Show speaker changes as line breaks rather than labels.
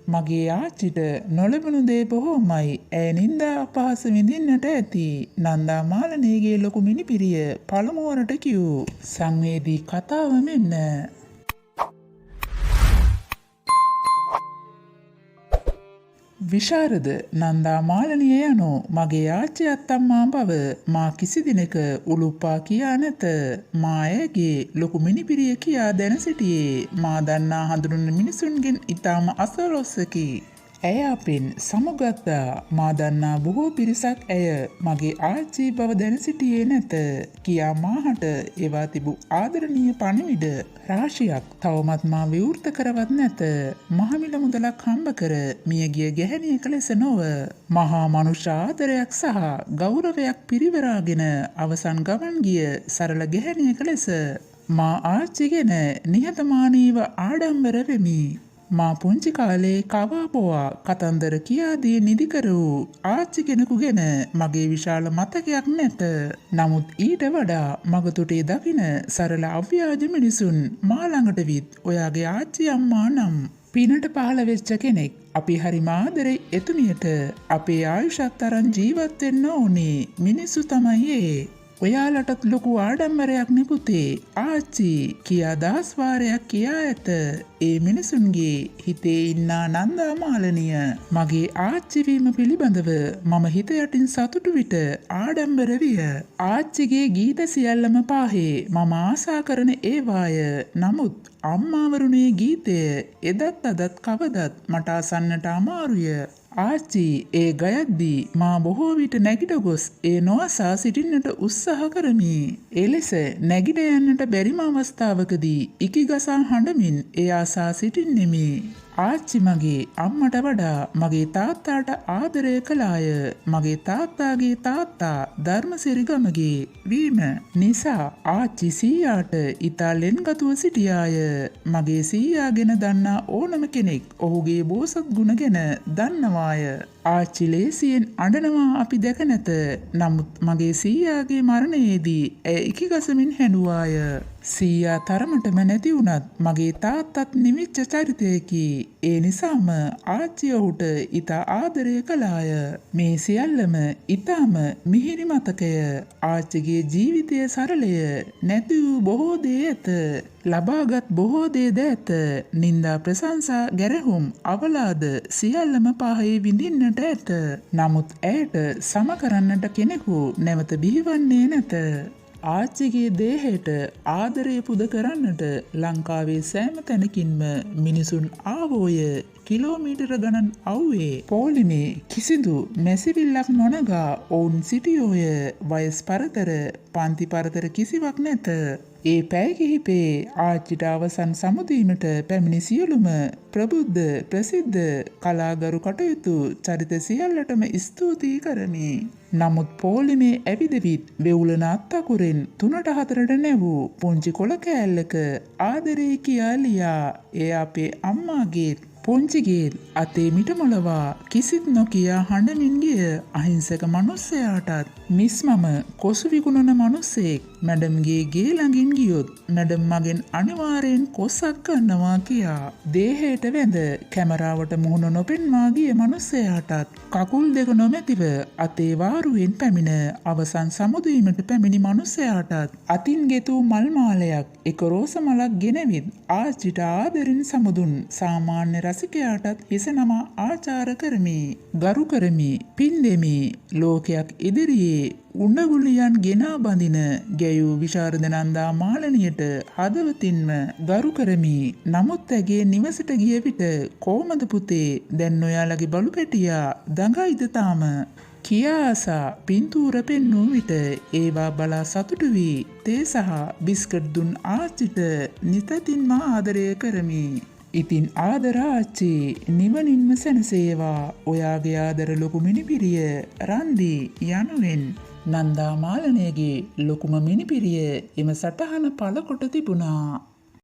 මගේ ආච්චිට නොලැබුණු දේ බොහෝමයි. ඇය නින්දා අපහාස විඳින්නට ඇති. නන්දා මාලනීගේ ලොකු මිනිපිරිය පළමුවරට කියූ සංවේදී කතාව මෙන්න. විශාරද නන්දා මාලනිය යනු මගේ ආච්චි අත්තම්මා බව මා කිසි දිනක උලුප්පා කියා නැත. මා ඇයගේ ලොකු මිනිපිරිය කියා දැන සිටියේ මා දන්නා හඳුනන මිනිසුන්ගෙන් ඉතාම අසලොස්සකි. ඇය අපෙන් සමුගත්තා. මා දන්නා බොහෝ පිරිසක් ඇය මගේ ආච්චි බව දැන සිටියේ නැත කියා මාහට ඒවා තිබූ ආදරණීය පණිවිඩ රාශියක් තවමත් මා විවෘත කරවත් නැත. මහමිල මුදලක් හම්බ කර මියගිය ගැහැණියක ලෙස නොව මහා මනුෂ්‍ය ආදරයක් සහ ගෞරවයක් පිරිවරාගෙන අවසන් ගමන් ගිය සරල ගැහැණියක ලෙස මා ආච්චි ගැන නිහතමානීව ආඩම්බර වෙමි. මා පුංචි කාලේ කවාපොවා කතන්දර කියාදී නිදිකර වූ ආච්චි කෙනෙකු ගැන මගේ විශාල මතකයක් නැත. නමුත් ඊට වඩා මගතොටේ දකින සරල අව්‍යාජ මිනිසුන් මා ළඟට විත් ඔයාගේ ආච්චි අම්මා නම් පිනට පහළ වෙච්ච කෙනෙක්. අපි හරිම ආදරේ එතුමියට අපේ ආයුෂත් තරම් ජීවත් වෙන්න ඕනේ මිනිස්සු තමයි ඒ. ඔයාලටත් ලොකු ආඩම්බරයක් නෙපුතේ ආච්චි කියා දහස් වාරයක් කියා ඇත. ඒ මිනිසුන්ගේ හිතේ ඉන්නා නන්දා මාලනිය මගේ ආච්චිවීම පිළිබඳව මම හිත යටින් සතුටු විට ආඩම්බර විය. ආච්චිගේ ගීත සියල්ලම පාහේ මම ආසා කරන ඒවාය. නමුත් අම්මාවරුනේ ගීතය එදත් අදත් කවදත් මට අසන්නට අමාරුය. ආච්චි ඒ ගයද්දී මා බොහෝ විට නැගිට ගොස් ඒ නොඅසා සිටින්නට උත්සාහ කරමි. එලෙස නැගිට යන්නට බැරිම අවස්ථාවකදී ඉකිගසා හඬමින් ඒ ආසා සිටින්නෙමි. ආච්චි මගේ අම්මට වඩා මගේ තාත්තාට ආදරය කළාය. මගේ තාත්තාගේ තාත්තා ධර්මසිරිගමගේ වීම නිසා ආච්චි සීයාට ඉතා ලෙන්ගතුව සිටියාය. මගේ සීයා ගැන දන්නා ඕනම කෙනෙක් ඔහුගේ බෝසත් ගුණ ගැන දන්නවාය. ආච්චි ලේසියෙන් අඬනවා අපි දැක නැත. නමුත් මගේ සීයාගේ මරණයේදී ඇය ඉකිගසමින් හැඬුවාය. සීයා තරමටම නැති වුණත් මගේ තාත්තත් නිමිච්ච චරිතයකි. ඒ නිසාම ආච්චි ඔහුට ඉතා ආදරය කළාය. මේ සියල්ලම ඉතාම මිහිරි මතකය. ආච්චිගේ ජීවිතය සරලය. නැති වූ බොහෝ දේ ඇත. ලබාගත් බොහෝ දේද ඇත. නින්දා ප්‍රශංසා ගැරහුම් අවලාද සියල්ලම පහේ විඳින්නට ඇත. නමුත් ඇයට සම කරන්නට කෙනෙකු නැවත බිහිවන්නේ නැත. ආච්චිගේ දේහයට ආදරය පුද කරන්නට ලංකාවේ සෑම තැනකින්ම මිනිසුන් ආවෝය. කිලෝමීටර ගණන් අව්වේ පෝලිමේ කිසිදු මැසිවිල්ලක් නොනගා ඔවුන් සිටියෝය. වයස් පරතර පන්ති පරතර කිසිවක් නැත. ඒ පැය කිහිපේ ආච්චිට අවසන් සමුදීමට පැමිණි සියලුම ප්‍රබුද්ධ ප්‍රසිද්ධ කලාගරු කටයුතු චරිත සියල්ලටම ස්තුතියි කරමි. නමුත් පෝලිමේ ඇවිදවිත් වෙවුලන අත්තකුරෙන් 3-4ට නැවූ පුංචි කොළ කෑල්ලක ආදරේ කියා ලියා එය අපේ අම්මාගේ පුංචිගේ අතේ මිටමොලවා කිසිත් නොකියා හඬමින් ගිය අහිංසක මනුස්සයාටත් මිස් මම කොසු විකුණන මනුස්සෙක් මැඩම්ගේ ගේ ළඟින් ගියොත් මැඩම් මගෙන් අනිවාර්යෙන් කොස්සක් ගන්නවා කියා දේහයට වැඳ කැමරාවට මුහුණ නොපෙන්වා ගිය මනුස්සයාටත් කකුල් දෙක නොමැතිව අතේ වාරුවෙන් පැමිණ අවසන් සමුදීමට පැමිණි මනුස්සයාටත් අතින් ගෙතූ මල් මාලයක් එක රෝස මලක් ගෙනවිත් ආච්චිට ආදරින් සමුදුන් සාමාන්‍ය රසිකයාටත් හිස නමා ආචාර කරමි. ගරු කරමි. පින් දෙමි. ලෝකයක් ඉදිරියේ උණගුලියන් ගෙනා බඳින ගැයූ විශාරද නන්දා මාලනියට හදවතින්ම ගරු කරමි. නමුත් ඇගේ නිවසට ගිය විට කොහමද පුතේ දැන් ඔයාලගේ බලු පැටියා දඟයිද තාම කියා ආසා පින්තූර පෙන්වූ විට ඒවා බලා සතුටු වී තේ සහ බිස්කට් දුන් ආච්චිට නිතතින්ම ආදරය කරමි. ඉතින් ආදර ආච්චි නිවනින්ම සැනසේවා. ඔයාගේ ආදර ලොකු මිනිපිරිය රන්දි යනුවෙන් නන්දා මාලනයගේ ලොකුම මිනිපිරිය එම සටහන පළ කොට තිබුණා.